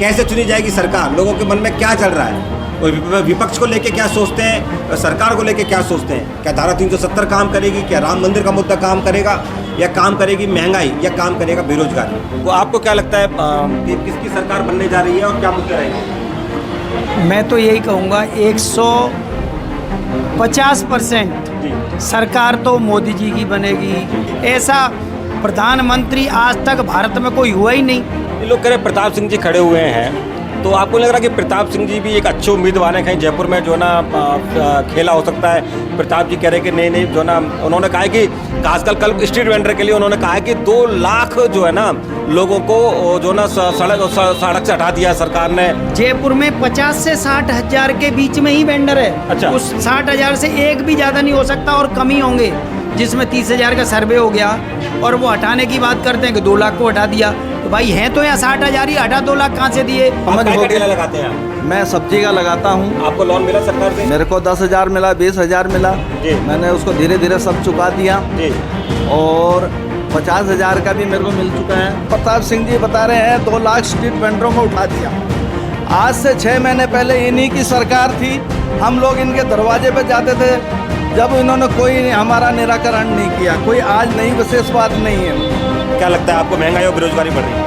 कैसे चुनी जाएगी सरकार, लोगों के मन में क्या चल रहा है, और विपक्ष को लेके क्या सोचते हैं, सरकार को लेके क्या सोचते हैं। क्या धारा 370 काम करेगी, क्या राम मंदिर का मुद्दा काम करेगा, या काम करेगी महंगाई, या काम करेगा बेरोजगारी। तो आपको क्या लगता है कि किसकी सरकार बनने जा रही है और क्या मुद्दे रहेंगे? मैं तो यही कहूँगा 150% सरकार तो मोदी जी की बनेगी। ऐसा प्रधानमंत्री आज तक भारत में कोई हुआ ही नहीं। ये लोग कह रहे प्रताप सिंह जी खड़े हुए हैं, तो आपको लग रहा है कि प्रताप सिंह जी भी एक अच्छे उम्मीदवार हैं, कहीं जयपुर में जो ना खेला हो सकता है। प्रताप जी कह रहे कि नहीं जो ना, उन्होंने कहा है कि आजकल कल स्ट्रीट वेंडर के लिए उन्होंने कहा है कि 2 लाख जो है ना लोगों को जो ना सड़क से हटा दिया सरकार ने। जयपुर में 50 से 60 हजार के बीच में ही वेंडर है। अच्छा। उस 60 हजार से एक भी ज़्यादा नहीं हो सकता, और कम ही होंगे, जिसमें 30 हजार का सर्वे हो गया। और वो हटाने की बात करते हैं कि 2 लाख को हटा दिया। तो भाई हैं तो यहाँ 60 हजार ही, हटा 2 लाख कहाँ से दिए? आप क्या ठेला लगाते हैं आप? मैं सब्जी का लगाता हूँ। आपको लोन मिला सरकार से? मेरे को 10,000 मिला, 20,000 मिला जी। मैंने उसको धीरे धीरे सब चुका दिया जी। और 50,000 का भी मेरे को मिल चुका है। प्रताप सिंह जी बता रहे हैं 2 लाख स्ट्रीट वेंडरों को उठा दिया। आज से 6 महीने पहले इन्हीं की सरकार थी, हम लोग इनके दरवाजे पे जाते थे, जब इन्होंने कोई हमारा निराकरण नहीं किया। कोई आज नई विशेष बात नहीं है। क्या लगता है आपको, महंगाई और बेरोजगारी बढ़ रही है?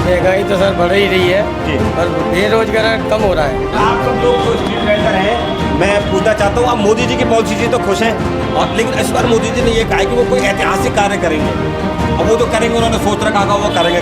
महंगाई तो सर बढ़ ही रही है जी। पर बेरोजगार कम हो रहा है। आप सब लोग जो स्ट्रीट वेंडर हैं, मैं पूछना चाहता हूँ, आप मोदी जी की पॉलिसी से तो खुश हैं, और लेकिन इस बार मोदी जी ने ये कहा है कि वो कोई ऐतिहासिक कार्य करेंगे। अब वो जो करेंगे उन्होंने सोच रखा होगा, वो करेंगे।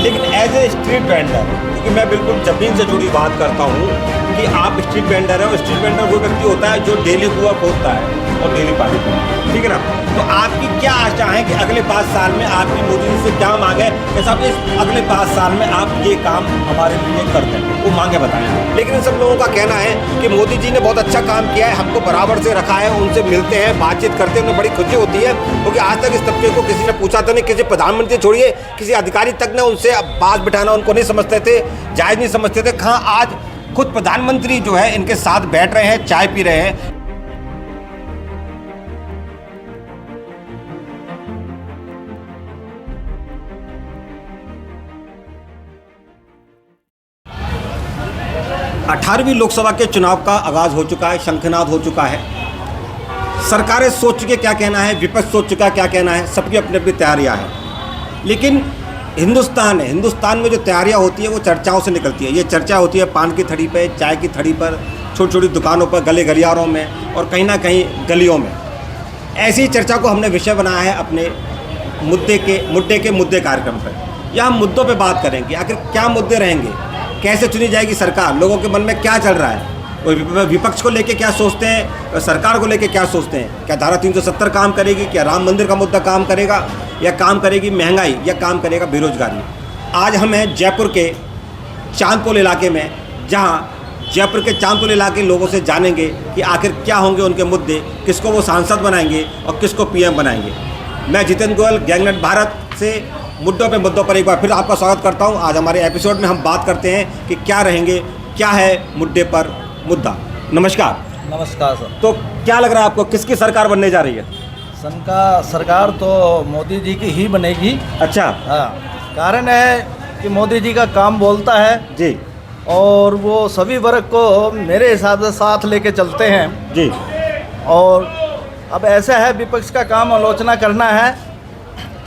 लेकिन एज ए स्ट्रीट वेंडर, क्योंकि मैं बिल्कुल ज़मीन से जुड़ी बात करता हूँ कि आप स्ट्रीट वेंडर है, और स्ट्रीट वेंडर वो व्यक्ति होता है जो डेली कुआ खोदता है और डेली पानी पीता है, ठीक है ना। तो आपकी क्या आशा है कि अगले 5 साल में आपकी मोदी जी से क्या मांगे कि साहब इस अगले 5 साल में आप ये काम हमारे लिए कर दें, वो मांगे बताएं। लेकिन इन सब लोगों का कहना है कि मोदी जी ने बहुत अच्छा काम किया है, हमको बराबर से रखा है, उनसे मिलते हैं, बातचीत करते हैं, उन्हें बड़ी खुशी होती है, क्योंकि आज तक इस तबके को किसी ने पूछा तो नहीं, किसी प्रधानमंत्री छोड़िए किसी अधिकारी तक ने उनसे बात बिठाना उनको नहीं समझते थे, जायज़ नहीं समझते थे। कहाँ आज खुद प्रधानमंत्री जो है इनके साथ बैठ रहे हैं, चाय पी रहे हैं। अठारहवीं लोकसभा के चुनाव का आगाज हो चुका है, शंखनाद हो चुका है। सरकारें सोच चुके क्या कहना है, विपक्ष सोच चुका क्या कहना है, सबकी अपनी अपनी तैयारियां हैं। लेकिन हिंदुस्तान में जो तैयारियां होती है वो चर्चाओं से निकलती है। ये चर्चा होती है पान की थड़ी पे, चाय की थड़ी पर, छोटी छोटी दुकानों पर, गले गलियारों में, और कहीं ना कहीं गलियों में। ऐसी चर्चा को हमने विषय बनाया है अपने मुद्दे कार्यक्रम पर। यहाँ हम मुद्दों पर बात करेंगे, आखिर क्या मुद्दे रहेंगे, कैसे चुनी जाएगी सरकार, लोगों के मन में क्या चल रहा है, और विपक्ष को लेके क्या सोचते हैं, सरकार को लेके क्या सोचते हैं। क्या धारा 370 काम करेगी, क्या राम मंदिर का मुद्दा काम करेगा, या काम करेगी महंगाई, या काम करेगा बेरोजगारी। आज हम हैं जयपुर के चांदपोल इलाके में, जहां जयपुर के चांदपोल इलाके लोगों से जानेंगे कि आखिर क्या होंगे उनके मुद्दे, किसको वो सांसद बनाएंगे और किसको पीएम बनाएंगे। मैं जितेंद्र गोयल, गैंगनेट भारत से मुद्दों पर एक बार फिर आपका स्वागत करता हूं। आज हमारे एपिसोड में हम बात करते हैं कि क्या रहेंगे, क्या है मुद्दे पर मुद्दा। नमस्कार। नमस्कार सर। तो क्या लग रहा है आपको, किसकी सरकार बनने जा रही है? सरकार तो मोदी जी की ही बनेगी। अच्छा। हाँ, कारण है कि मोदी जी का काम बोलता है जी, और वो सभी वर्ग को मेरे हिसाब से साथ लेके चलते हैं जी। और अब ऐसा है, विपक्ष का काम आलोचना करना है,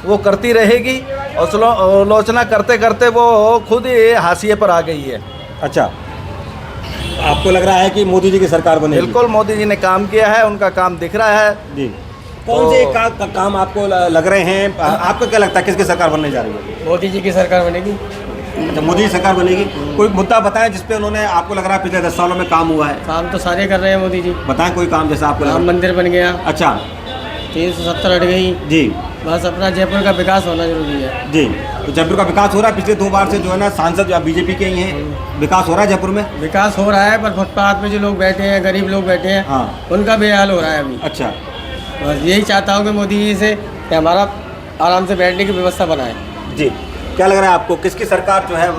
वो करती रहेगी, और आलोचना करते करते वो खुद ही हाशिए पर आ गई है। अच्छा, आपको लग रहा है कि मोदी जी की सरकार बनेगी? बिल्कुल, मोदी जी ने काम किया है, उनका काम दिख रहा है जी। कौन से काम आपको लग रहे हैं, आपको क्या लगता है किसकी सरकार बनने जा रही है? मोदी जी की सरकार बनेगी। अच्छा, मोदी जी सरकार बनेगी। कोई मुद्दा बताएं जिसपे उन्होंने, आपको लग रहा है पिछले 10 सालों में काम हुआ है? काम तो सारे कर रहे हैं मोदी जी। बताएं कोई काम जैसा आपको लग राम रहा है। मंदिर बन गया। अच्छा। 370 हट गई। जी बस अपना जयपुर का विकास होना जरूरी है। जी। तो जयपुर का विकास हो रहा है, पिछले 2 बार से जो है ना सांसद बीजेपी के ही हैं, विकास हो रहा है जयपुर में? विकास हो रहा है, पर फुटपाथ पे जो लोग बैठे हैं, गरीब लोग बैठे हैं, हाँ, उनका बेहाल हो रहा है अभी। अच्छा। बस यही चाहता हूँ कि मोदी जी से कि हमारा आराम से बैठने की व्यवस्था बनाए। जी, क्या लग रहा है आपको, किसकी सरकार जो है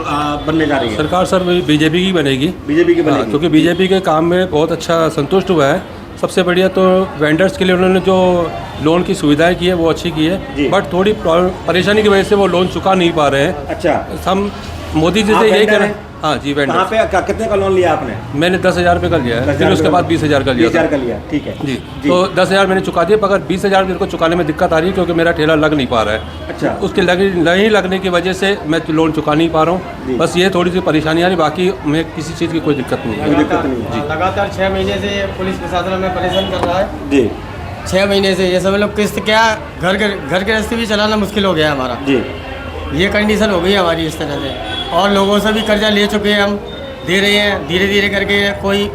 बनने जा रही है? सरकार सर बीजेपी की बनेगी। बीजेपी की बनेगी, क्योंकि बीजेपी के काम में बहुत अच्छा संतुष्ट हुआ है। सबसे बढ़िया तो वेंडर्स के लिए उन्होंने जो लोन की सुविधाएं की है वो अच्छी की है, बट थोड़ी परेशानी की वजह से वो लोन चुका नहीं पा रहे हैं। अच्छा। हम मोदी जी से यही कह रहे हैं। हाँ जी कहाँ वेंडर पे कितने का लोन लिया आपने? मैंने 10,000 रुपये का लिया है, 10,000 फिर उसके बाद 20,000 का लिया 20,000 था। का लिया, ठीक है जी तो 10,000 मैंने चुका दिया, मगर 20,000 मेरे को चुकाने में दिक्कत आ रही है क्योंकि मेरा ठेला लग नहीं पा रहा है। अच्छा। उसके नहीं लगने की वजह से मैं लोन चुका नहीं पा रहा जी। हूँ, बस ये थोड़ी सी परेशानी आ रही, बाकी मैं किसी चीज़ की कोई दिक्कत नहीं कोई है। दिक्कत नहीं है। लगातार 6 महीने से पुलिस प्रशासन हमें परेशान कर रहा है। जी 6 महीने से ये सब लोग किस्त क्या घर के रास्ते भी चलाना मुश्किल हो गया है हमारा। जी ये कंडीशन हो गई है हमारी इस तरह से, और लोगों से भी कर्जा ले चुके हैं हम, दे रहे हैं धीरे धीरे करके। कोई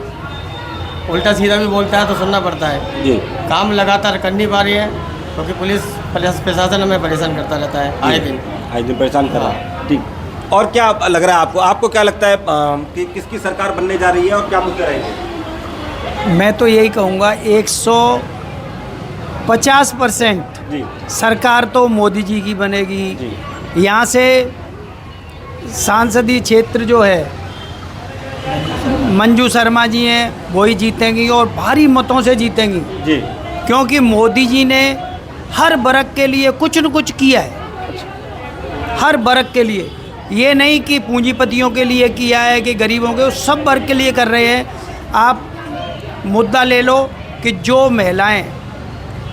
उल्टा सीधा भी बोलता है तो सुनना पड़ता है। जी काम लगातार कर नहीं पा रही है क्योंकि पुलिस प्रशासन हमें परेशान करता रहता है आए दिन। आज दिन परेशान कर रहा है, ठीक। और क्या लग रहा है आपको, आपको क्या लगता है कि किसकी सरकार बनने जा रही है और क्या मुद्दे रहेंगे? मैं तो यही कहूँगा 150% जी सरकार तो मोदी जी की बनेगी। जी यहाँ से सांसदीय क्षेत्र जो है मंजू शर्मा जी हैं, वही जीतेंगी और भारी मतों से जीतेंगी, जी क्योंकि मोदी जी ने हर वर्ग के लिए कुछ न कुछ किया है। हर वर्ग के लिए, ये नहीं कि पूंजीपतियों के लिए किया है कि गरीबों के, सब वर्ग के लिए कर रहे हैं। आप मुद्दा ले लो कि जो महिलाएं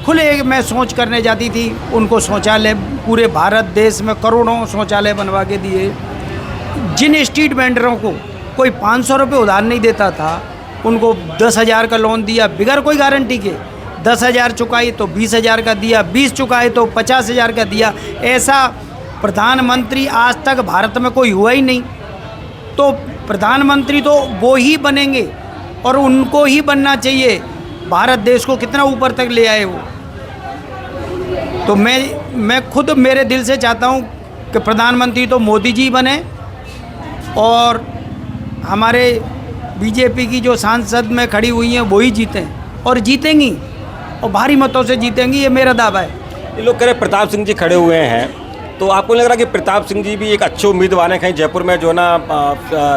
खुले में शौच करने जाती थी, उनको शौचालय पूरे भारत देश में करोड़ों शौचालय बनवा के दिए। जिन स्ट्रीट वेंडरों को कोई 500 रुपये उधार नहीं देता था, उनको 10,000 का लोन दिया बिगर कोई गारंटी के। 10,000 चुकाई तो 20,000 का दिया, 20 चुकाए तो 50,000 का दिया। ऐसा प्रधानमंत्री आज तक भारत में कोई हुआ ही नहीं। तो प्रधानमंत्री तो वो ही बनेंगे और उनको ही बनना चाहिए। भारत देश को कितना ऊपर तक ले आए वो। तो मैं खुद मेरे दिल से चाहता हूँ कि प्रधानमंत्री तो मोदी जी बने और हमारे बीजेपी की जो सांसद में खड़ी हुई हैं वही जीतें, और जीतेंगी और भारी मतों से जीतेंगी, ये मेरा दावा है। ये लोग कह रहे प्रताप सिंह जी खड़े हुए हैं, तो आपको लग रहा है कि प्रताप सिंह जी भी एक अच्छे उम्मीदवार हैं? कहीं जयपुर में जो ना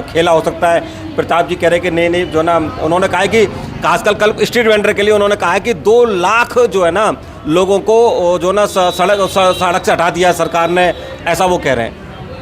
खेला हो सकता है? प्रताप जी कह रहे हैं कि नहीं जो ना, उन्होंने कहा है कि खासकर कल स्ट्रीट वेंडर के लिए उन्होंने कहा है कि 2 लाख जो है ना लोगों को जो ना सड़क से हटा दिया सरकार ने, ऐसा वो कह रहे हैं।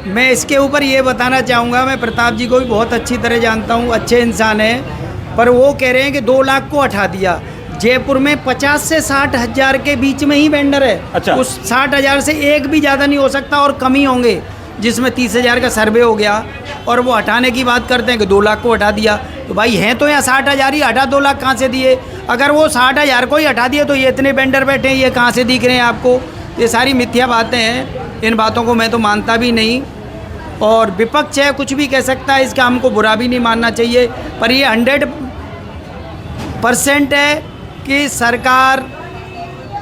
मैं इसके ऊपर ये बताना चाहूँगा, मैं प्रताप जी को भी बहुत अच्छी तरह जानता हूँ, अच्छे इंसान हैं, पर वो कह रहे हैं कि 2 लाख को हटा दिया। जयपुर में 50 से 60 हज़ार के बीच में ही वेंडर है। अच्छा। उस 60 हज़ार से एक भी ज़्यादा नहीं हो सकता और कम ही होंगे, जिसमें 30,000 का सर्वे हो गया और वो हटाने की बात करते हैं कि 2 लाख को हटा दिया। तो भाई हैं तो यहाँ 60,000 ही, हटा 2 लाख कहाँ से दिए? अगर वो 60,000 को ही हटा दिए तो ये इतने वेंडर बैठे हैं, ये कहाँ से दिख रहे हैं आपको? ये सारी मिथ्या बातें हैं, इन बातों को मैं तो मानता भी नहीं। और विपक्ष है, कुछ भी कह सकता है, इसका हमको बुरा भी नहीं मानना चाहिए, पर ये 100% है कि सरकार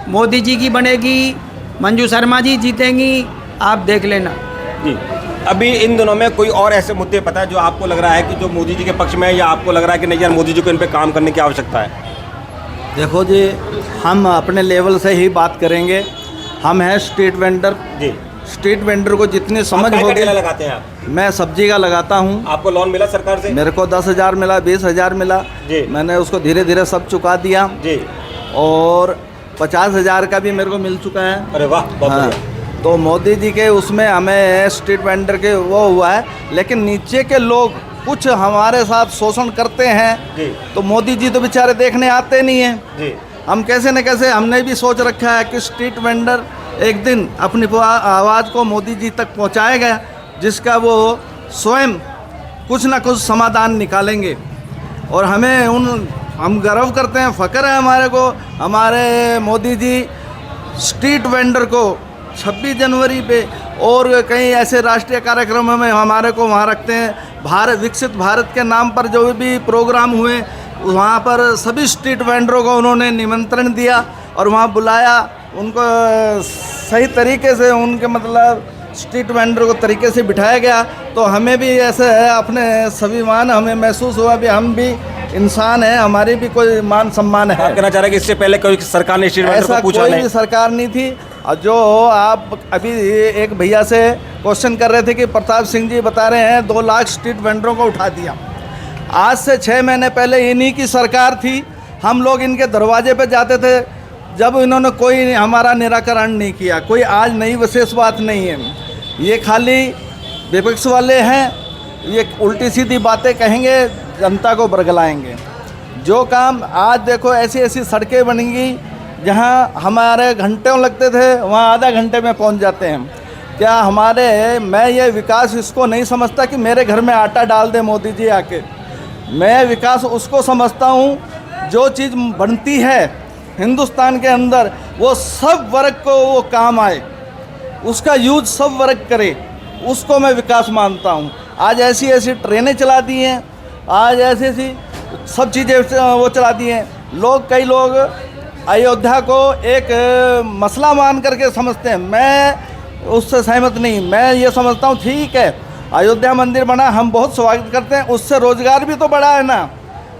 मोदी जी की बनेगी, मंजू शर्मा जी जीतेंगी, आप देख लेना। जी अभी इन दिनों में कोई और ऐसे मुद्दे पता है जो आपको लग रहा है कि जो मोदी जी के पक्ष में है, या आपको लग रहा है कि नहीं यार मोदी जी को इन पे काम करने की आवश्यकता है? देखो जी, हम अपने लेवल से ही बात करेंगे। हम हैं स्ट्रीट वेंडर। जी स्ट्रीट वेंडर को जितनी समझ आप होगी। लगाते हैं आप? मैं सब्जी का लगाता हूँ। आपको लोन मिला सरकार से? मेरे को 10,000 मिला, 20,000 मिला जी। मैंने उसको धीरे धीरे सब चुका दिया जी। और 50,000 का भी मेरे को मिल चुका है। अरे वाह, बहुत हाँ, बढ़िया। तो मोदी जी के उसमें हमें स्ट्रीट वेंडर के वो हुआ है, लेकिन नीचे के लोग कुछ हमारे साथ शोषण करते हैं। जी। तो मोदी जी तो बेचारे देखने आते नहीं हैं। जी हम कैसे न कैसे हमने भी सोच रखा है कि स्ट्रीट वेंडर एक दिन अपनी आवाज़ को मोदी जी तक पहुंचाएगा, जिसका वो स्वयं कुछ ना कुछ समाधान निकालेंगे। और हम गर्व करते हैं, फ़ख्र है हमारे को, हमारे मोदी जी स्ट्रीट वेंडर को 26 जनवरी पे और कई ऐसे राष्ट्रीय कार्यक्रमों में हमारे को वहाँ रखते हैं। विकसित भारत के नाम पर जो भी प्रोग्राम हुए, वहाँ पर सभी स्ट्रीट वेंडरों को उन्होंने निमंत्रण दिया और वहाँ बुलाया, उनको सही तरीके से उनके मतलब स्ट्रीट वेंडर को तरीके से बिठाया गया। तो हमें भी ऐसे है, अपने स्वाभिमान हमें महसूस हुआ भी हम भी इंसान हैं, हमारी भी कोई मान सम्मान है। आप कहना चाह रहे हैं कि इससे पहले कोई सरकार ने स्ट्रीट वेंडर को पूछा कोई नहीं? भी सरकार नहीं थी। और जो आप अभी एक भैया से क्वेश्चन कर रहे थे कि प्रताप सिंह जी बता रहे हैं 2 लाख स्ट्रीट वेंडरों को उठा दिया। आज से 6 महीने पहले इन्हीं की सरकार थी, हम लोग इनके दरवाजे पे जाते थे, जब इन्होंने कोई हमारा निराकरण नहीं किया। कोई आज नई विशेष बात नहीं है, ये खाली विपक्ष वाले हैं ये उल्टी सीधी बातें कहेंगे, जनता को बरगलाएंगे। जो काम आज देखो ऐसी ऐसी सड़कें बनेंगी जहाँ हमारे घंटों लगते थे, वहाँ आधा घंटे में पहुँच जाते हैं। क्या मैं ये विकास इसको नहीं समझता कि मेरे घर में आटा डाल दे मोदी जी आके। मैं विकास उसको समझता हूँ जो चीज़ बनती है हिंदुस्तान के अंदर वो सब वर्ग को वो काम आए, उसका यूज सब वर्ग करे, उसको मैं विकास मानता हूँ। आज ऐसी ऐसी ट्रेनें चला दी हैं, आज ऐसी ऐसी सब चीज़ें वो चला दी हैं। कई लोग अयोध्या को एक मसला मान करके समझते हैं, मैं उससे सहमत नहीं। मैं ये समझता हूँ ठीक है, अयोध्या मंदिर बना, हम बहुत स्वागत करते हैं, उससे रोज़गार भी तो बढ़ा है ना।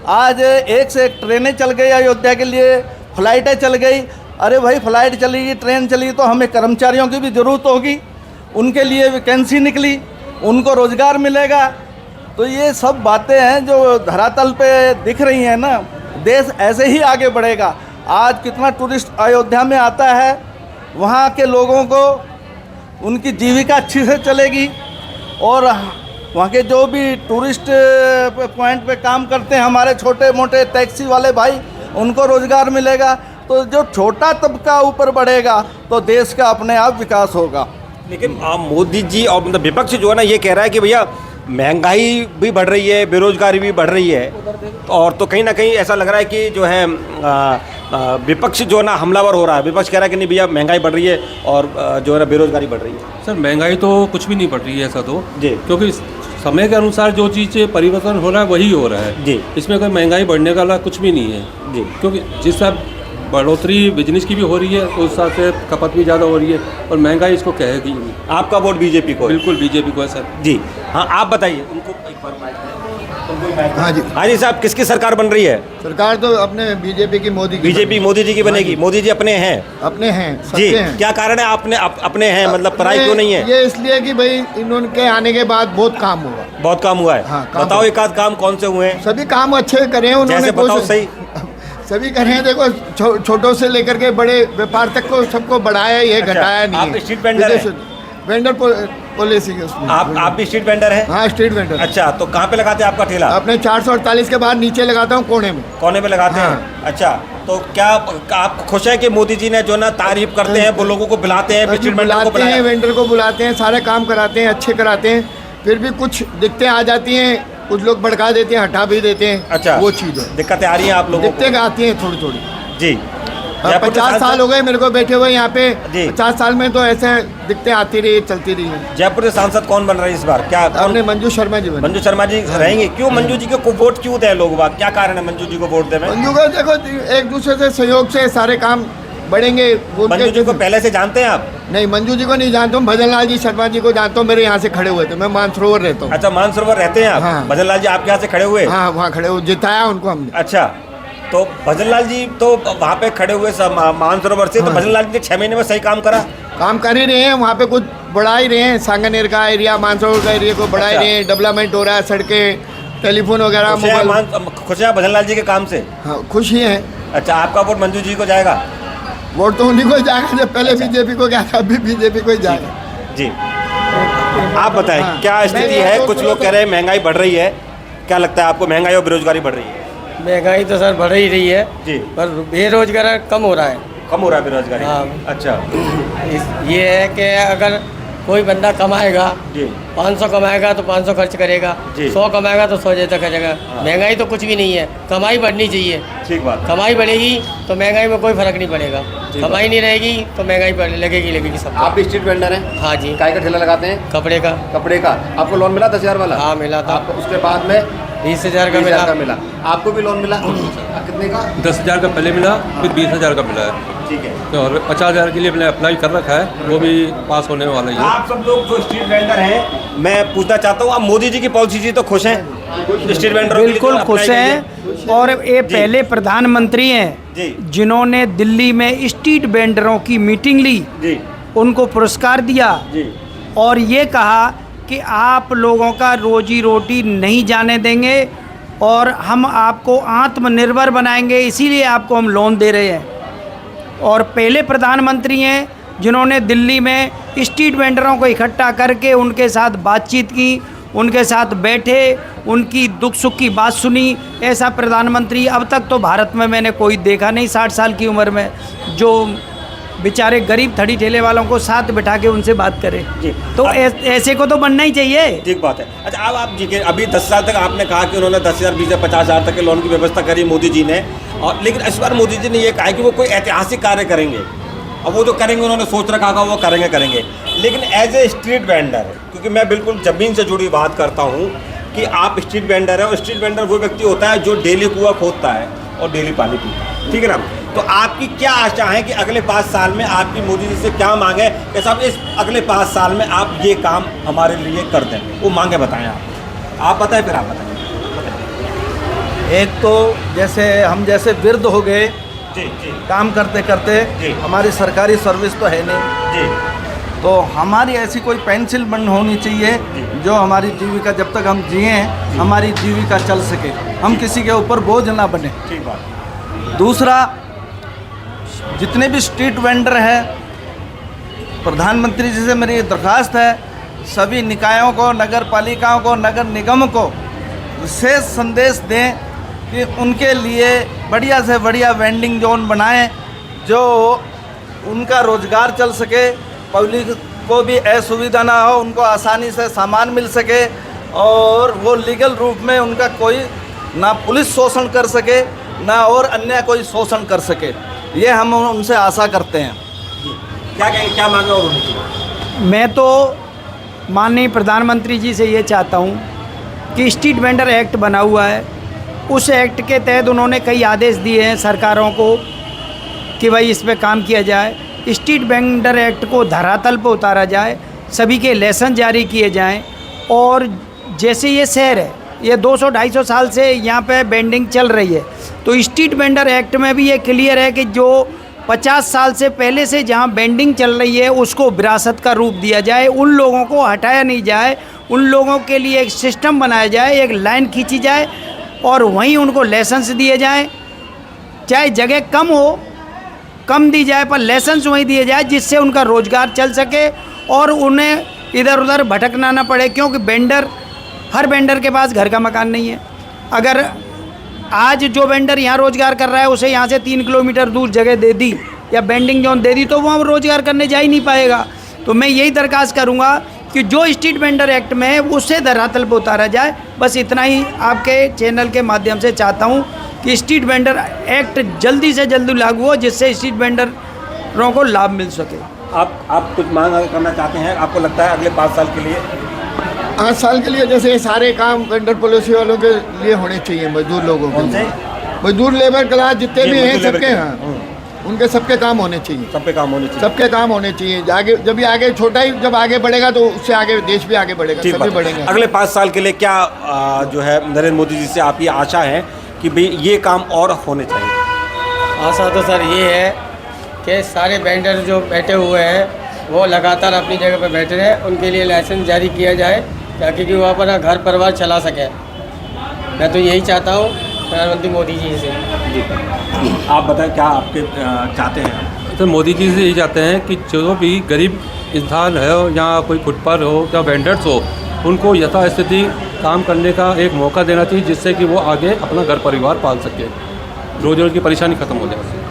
आज एक से एक ट्रेनें चल गई अयोध्या के लिए, फ़्लाइटें चल गई। अरे भाई फ्लाइट चलेगी, ट्रेन चली तो हमें कर्मचारियों की भी ज़रूरत होगी, उनके लिए वैकेंसी निकली, उनको रोज़गार मिलेगा। तो ये सब बातें हैं जो धरातल पे दिख रही हैं ना, देश ऐसे ही आगे बढ़ेगा। आज कितना टूरिस्ट अयोध्या में आता है, वहाँ के लोगों को उनकी जीविका अच्छी से चलेगी और वहाँ के जो भी टूरिस्ट पॉइंट पे काम करते हैं हमारे छोटे मोटे टैक्सी वाले भाई, उनको रोज़गार मिलेगा। तो जो छोटा तबका ऊपर बढ़ेगा तो देश का अपने आप विकास होगा। लेकिन मोदी जी और मतलब विपक्ष जो है ना ये कह रहा है कि भैया महंगाई भी बढ़ रही है, बेरोजगारी भी बढ़ रही है, और तो कहीं ना कहीं ऐसा लग रहा है कि जो है विपक्ष जो है ना हमलावर हो रहा है। विपक्ष कह रहा है कि नहीं भैया महंगाई बढ़ रही है और जो है ना बेरोजगारी बढ़ रही है। सर महंगाई तो कुछ भी नहीं बढ़ रही है ऐसा तो जी, क्योंकि समय के अनुसार जो चीज़ परिवर्तन हो रहा है वही हो रहा है जी। इसमें कोई महंगाई बढ़ने का कुछ भी नहीं है जी, क्योंकि जिस हिसाब बढ़ोतरी बिजनेस की भी हो रही है उस हिसाब से खपत भी ज़्यादा हो रही है और महंगाई इसको कहेगी नहीं। आपका वोट बीजेपी को है? बिल्कुल बीजेपी को है सर। जी हाँ, आप बताइए उनको एक बार माइक दें। हाँ जी, हाँ जी साहब, किसकी सरकार बन रही है? सरकार तो अपने बीजेपी की, मोदी की। बीजेपी मोदी जी की बनेगी। मोदी जी अपने हैं? अपने हैं, जी, सबके हैं। क्या कारण है आपने अपने हैं, मतलब पराई क्यों नहीं है? ये इसलिए कि भाई इनके आने के बाद बहुत काम हुआ। बहुत काम हुआ है। हाँ, काम बताओ हुआ। एक आध काम कौन से हुए हैं? सभी काम अच्छे करे हैं उन्होंने। जैसे बताओ सही। सभी करे हैं। देखो छोटों से लेकर के बड़े व्यापार तक को सबको बढ़ाया ही है, अच्छा, घटाया नहीं आप है। स्ट्रीट वेंडर हैं? वेंडर पॉलिसी है उसमें। आप भी स्ट्रीट वेंडर हैं? हाँ, स्ट्रीट वेंडर। अच्छा, तो कहाँ पे लगाते हैं आपका ठेला? अपने 448 के बाद नीचे लगाता हूँ, कोने में। कोने में लगाते हाँ। हैं? अच्छा, तो क्या आप खुश हैं कि मोदी जी ने जो ना तारीफ करते हैं, वो लोगों को बुलाते हैं, स्ट्रीट वेंडर को बुलाते हैं, बुलाया? वेंडर को बुलाते हैं, सारे काम कराते हैं, अच्छे कराते हैं। फिर भी कुछ दिक्कतें आ जाती हैं, कुछ लोग भड़का देते हैं, हटा भी देते हैं। अच्छा, वो चीज़ है। दिक्कतें आ रही हैं आप लोगों को? दिक्कतें आती हैं थोड़ी थोड़ी। जी। 50 साल हो गए मेरे को बैठे हुए यहाँ पे। जी। 50 साल में तो ऐसे दिक्कतें आती रही, चलती रही हैं। जयपुर के सांसद कौन बन रहे हैं इस बार? क्या हमने मंजू शर्मा जी बने। मंजू शर्मा जी रहेंगे? क्यों मंजू जी को वोट क्यों दें लोग? क्या कारण है मंजू जी को वोट दें? मंजू का देखो एक दूसरे से सहयोग से सारे काम बढ़ेंगे। मंजू जी को पहले से जानते हैं आप? नहीं, मंजू जी को नहीं जानता हूँ। भजन लाल जी शर्मा जी को जानता हूँ, मेरे यहाँ से खड़े हुए थे। मैं मानसरोवर रहता हूँ। अच्छा, मानसरोवर रहते हैं आप? हाँ। भजन लाल जी आपके यहाँ से खड़े हुए? हाँ, वहाँ खड़े हुए, जिताया उनको हमने। अच्छा, तो भजन लाल जी तो वहाँ पे खड़े हुए मानसरोवर से, तो हाँ। भजन लाल जी ने 6 महीने में सही काम करा? काम कर ही रहे हैं, वहाँ पे कुछ बढ़ा ही रहे हैं। सांगनेर का एरिया, मानसरोवर का एरिया को बढ़ा ही अच्छा। रहे हैं। डेवलपमेंट हो रहा है, सड़कें, टेलीफोन वगैरह, मोबाइल। खुश हैं भजन लाल जी के काम से? हाँ, खुश ही हैं। अच्छा, आपका वोट मंजू जी को जाएगा? वोट तो उन्हीं को जाएगा, जब पहले बीजेपी को गया था, अभी बीजेपी को ही जाएगा। जी, आप बताएं हाँ। क्या स्थिति है? कुछ लोग कह रहे हैं महंगाई बढ़ रही है, क्या लगता है आपको? महंगाई और बेरोजगारी बढ़ रही है? महंगाई तो सर बढ़ ही रही है जी, पर बेरोजगार कम हो रहा है। कम हो रहा है बेरोजगारी? हाँ। अच्छा ये है कि अगर कोई बंदा कमाएगा, जी, 500 कमाएगा तो 500 खर्च करेगा, जी। 100 कमाएगा तो 100 जैसा करेगा। हाँ। महंगाई तो कुछ भी नहीं है, कमाई बढ़नी चाहिए। ठीक बात। कमाई बढ़ेगी तो महंगाई में कोई फर्क नहीं पड़ेगा। ठीक कमाई नहीं रहेगी तो महंगाई लगेगी सब। आप भी स्ट्रीट वेंडर हैं? हाँ जी, काय का ठेला लगाते हैं? कपड़े का। कपड़े का। आपको लोन मिला 10,000 वाला? हाँ मिला था। आपको उसके बाद में 20,000 का 20,000 का मिला। मिला। आपको भी लोन मिला? कितने का? 10,000 का पहले मिला, फिर 20,000 का मिला है ठीक है। तो और 50,000 के लिए मैंने अप्लाई कर रखा है, वो भी पास होने वाला ही है। आप सब लोग जो स्ट्रीट वेंडर हैं, मैं पूछना चाहता हूँ, आप मोदी जी की पॉलिसी से तो खुश हैं? स्ट्रीट वेंडर बिल्कुल खुश हैं। और ये पहले प्रधानमंत्री हैं जी, जिन्होंने दिल्ली में स्ट्रीट वेंडरों की मीटिंग ली, जी, उनको पुरस्कार दिया जी, और ये कहा कि आप लोगों का रोजी रोटी नहीं जाने देंगे और हम आपको आत्मनिर्भर बनाएंगे, इसीलिए आपको हम लोन दे रहे हैं। और पहले प्रधानमंत्री हैं जिन्होंने दिल्ली में स्ट्रीट वेंडरों को इकट्ठा करके उनके साथ बातचीत की, उनके साथ बैठे, उनकी दुख सुख की बात सुनी। ऐसा प्रधानमंत्री अब तक तो भारत में मैंने कोई देखा नहीं 60 साल की उम्र में, जो बेचारे गरीब थड़ी ठेले वालों को साथ बिठा के उनसे बात करे। जी। तो ऐसे को तो बनना ही चाहिए। ठीक बात है। अच्छा, अब आप जी के अभी 10 साल तक आपने कहा कि उन्होंने 10,000, 20,000, 50,000 तक के लोन की व्यवस्था करी मोदी जी ने, और लेकिन इस बार मोदी जी ने ये कहा कि वो कोई ऐतिहासिक कार्य करेंगे। अब वो जो करेंगे उन्होंने सोच रखा होगा वो करेंगे, लेकिन एज ए स्ट्रीट वेंडर, क्योंकि मैं बिल्कुल ज़मीन से जुड़ी बात करता हूँ कि आप स्ट्रीट वेंडर है, और स्ट्रीट वेंडर वो व्यक्ति होता है जो डेली कुआं खोदता है और डेली पानी पीता है, ठीक है ना। तो आपकी क्या आशा है कि अगले 5 साल में आपकी मोदी जी से क्या मांगे कि साहब इस अगले 5 साल में आप ये काम हमारे लिए कर दें, वो मांगे बताएं आप बताएं, फिर आप बताएं। एक तो जैसे हम जैसे वृद्ध हो गए जी जी काम करते करते, जी। हमारी सरकारी सर्विस तो है नहीं, जी तो हमारी ऐसी कोई पेंसिल बंद होनी चाहिए जो हमारी जीविका, जब तक हम जिए हमारी जीविका चल सके, हम किसी के ऊपर बोझ ना बने। ठीक बात। दूसरा, जितने भी स्ट्रीट वेंडर हैं, प्रधानमंत्री जी से मेरी दरख्वास्त है, सभी निकायों को, नगर पालिकाओं को, नगर निगम को विशेष संदेश दें कि उनके लिए बढ़िया से बढ़िया वेंडिंग जोन बनाएं, जो उनका रोज़गार चल सके, पब्लिक को भी असुविधा ना हो, उनको आसानी से सामान मिल सके, और वो लीगल रूप में उनका कोई ना पुलिस शोषण कर सके ना और अन्य कोई शोषण कर सके, ये हम उनसे आशा करते हैं। क्या कहेंगे, क्या मांगे और उनकी? मैं तो माननीय प्रधानमंत्री जी से ये चाहता हूँ कि स्ट्रीट वेंडर एक्ट बना हुआ है, उस एक्ट के तहत उन्होंने कई आदेश दिए हैं सरकारों को कि भाई इस पे काम किया जाए। स्ट्रीट वेंडर एक्ट को धरातल पर उतारा जाए, सभी के लाइसेंस जारी किए जाएं, और जैसे ये शहर है, ये 200-250 साल से यहाँ पे वेंडिंग चल रही है, तो स्ट्रीट वेंडर एक्ट में भी ये क्लियर है कि जो 50 साल से पहले से जहाँ वेंडिंग चल रही है उसको विरासत का रूप दिया जाए, उन लोगों को हटाया नहीं जाए, उन लोगों के लिए एक सिस्टम बनाया जाए, एक लाइन खींची जाए और वहीं उनको लाइसेंस दिए जाएं, चाहे जगह कम हो, कम दी जाए पर लाइसेंस वहीं दिए जाए, जिससे उनका रोज़गार चल सके और उन्हें इधर उधर भटकना ना पड़े। क्योंकि वेंडर, हर वेंडर के पास घर का मकान नहीं है। अगर आज जो वेंडर यहाँ रोज़गार कर रहा है उसे यहाँ से 3 किलोमीटर दूर जगह दे दी या वेंडिंग जोन दे दी तो वो रोज़गार करने जा ही नहीं पाएगा। तो मैं यही दरख्वास्त करूँगा कि जो स्ट्रीट वेंडर एक्ट में है उसे धरातल पर उतारा जाए। बस इतना ही आपके चैनल के माध्यम से चाहता हूँ कि स्ट्रीट वेंडर एक्ट जल्दी से जल्दी लागू हो, जिससे स्ट्रीट वेंडरों को लाभ मिल सके। आप कुछ मांग करना चाहते हैं? आपको लगता है अगले 5 साल के लिए? 5 साल के लिए जैसे ये सारे काम वेंडर पॉलिसी वालों के लिए होने चाहिए, मजदूर लोगों के, मजदूर लेबर क्लास जितने भी हैं सबके, हाँ उनके सबके काम होने चाहिए, सबके काम होने चाहिए, सबके काम होने चाहिए। आगे जब भी आगे छोटा ही जब आगे बढ़ेगा तो उससे आगे देश भी आगे बढ़ेगा, सभी बढ़ेंगे। अगले 5 साल के लिए क्या जो है नरेंद्र मोदी जी से आपकी आशा है कि भाई ये काम और होने चाहिए? आशा तो सर ये है कि सारे वेंडर जो बैठे हुए हैं वो लगातार अपनी जगह पर बैठे रहें, उनके लिए लाइसेंस जारी किया जाए ताकि कि वो अपना घर परिवार चला सकें। मैं तो यही चाहता हूँ प्रधानमंत्री मोदी जी से। आप बताएं क्या आपके चाहते हैं? तो मोदी जी से यही चाहते हैं कि जो भी गरीब इंसान है या कोई फुटपाथ हो या वेंडर्स हो, उनको यथास्थिति काम करने का एक मौका देना चाहिए, जिससे कि वो आगे अपना घर परिवार पाल सके, रोज रोज की परेशानी ख़त्म हो जाए।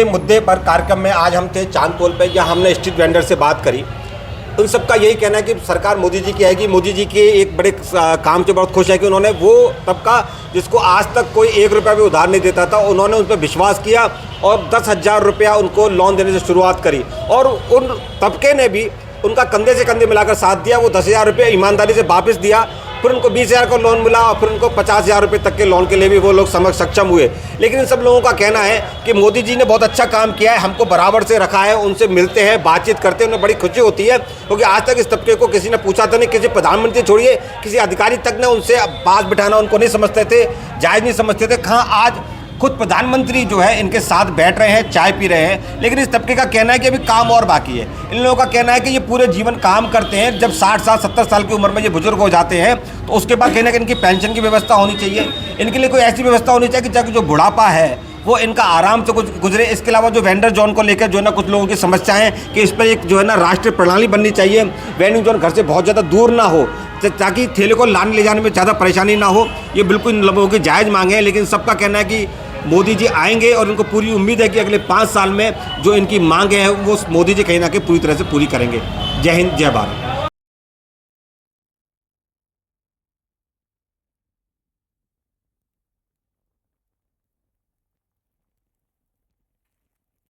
मुद्दे पर कार्यक्रम में आज हम थे चांदपोल पे, या हमने स्ट्रीट वेंडर से बात करी। उन सबका यही कहना है कि सरकार मोदी जी की है कि मोदी जी के एक बड़े काम से बहुत खुश है कि उन्होंने वो तबका जिसको आज तक कोई 1 रुपया भी उधार नहीं देता था, उन्होंने उन पर विश्वास किया और 10,000 रुपया उनको लोन देने से शुरुआत करी, और उन तबके ने भी उनका कंधे से कंधे मिलाकर साथ दिया। वो 10,000 रुपये ईमानदारी से वापस दिया, फिर उनको 20,000 का लोन मिला और फिर उनको 50,000 रुपये तक के लोन के लिए भी वो लोग सक्षम हुए। लेकिन इन सब लोगों का कहना है कि मोदी जी ने बहुत अच्छा काम किया है, हमको बराबर से रखा है, उनसे मिलते हैं, बातचीत करते हैं, उन्हें बड़ी खुशी होती है, क्योंकि आज तक इस तबके को किसी ने पूछा था नहीं, किसी प्रधानमंत्री छोड़िए किसी अधिकारी तक ने उनसे बात बिठाना उनको नहीं समझते थे, जायज़ नहीं समझते थे। कहाँ आज खुद प्रधानमंत्री जो है इनके साथ बैठ रहे हैं, चाय पी रहे हैं। लेकिन इस तबके का कहना है कि अभी काम और बाकी है। इन लोगों का कहना है कि ये पूरे जीवन काम करते हैं, जब 60 साल 70 साल की उम्र में ये बुजुर्ग हो जाते हैं तो उसके बाद कहना है कि इनकी पेंशन की व्यवस्था होनी चाहिए, इनके लिए कोई ऐसी व्यवस्था होनी चाहिए कि चाहे जो बुढ़ापा है वो इनका आराम से कुछ गुजरे। इसके अलावा जो वेंडर जोन को लेकर जो है ना कुछ लोगों की समस्याएं हैं कि इस पर एक जो है ना राष्ट्रीय प्रणाली बननी चाहिए, वेंडिंग जोन घर से बहुत ज़्यादा दूर ना हो ताकि ठेले को लाने ले जाने में ज़्यादा परेशानी ना हो। ये बिल्कुल इन लोगों की जायज़ मांगे हैं, लेकिन सबका कहना है कि मोदी जी आएंगे और उनको पूरी उम्मीद है कि अगले 5 साल में जो इनकी मांग है वो मोदी जी कहीं ना कहीं पूरी तरह से पूरी करेंगे। जय हिंद, जय भारत।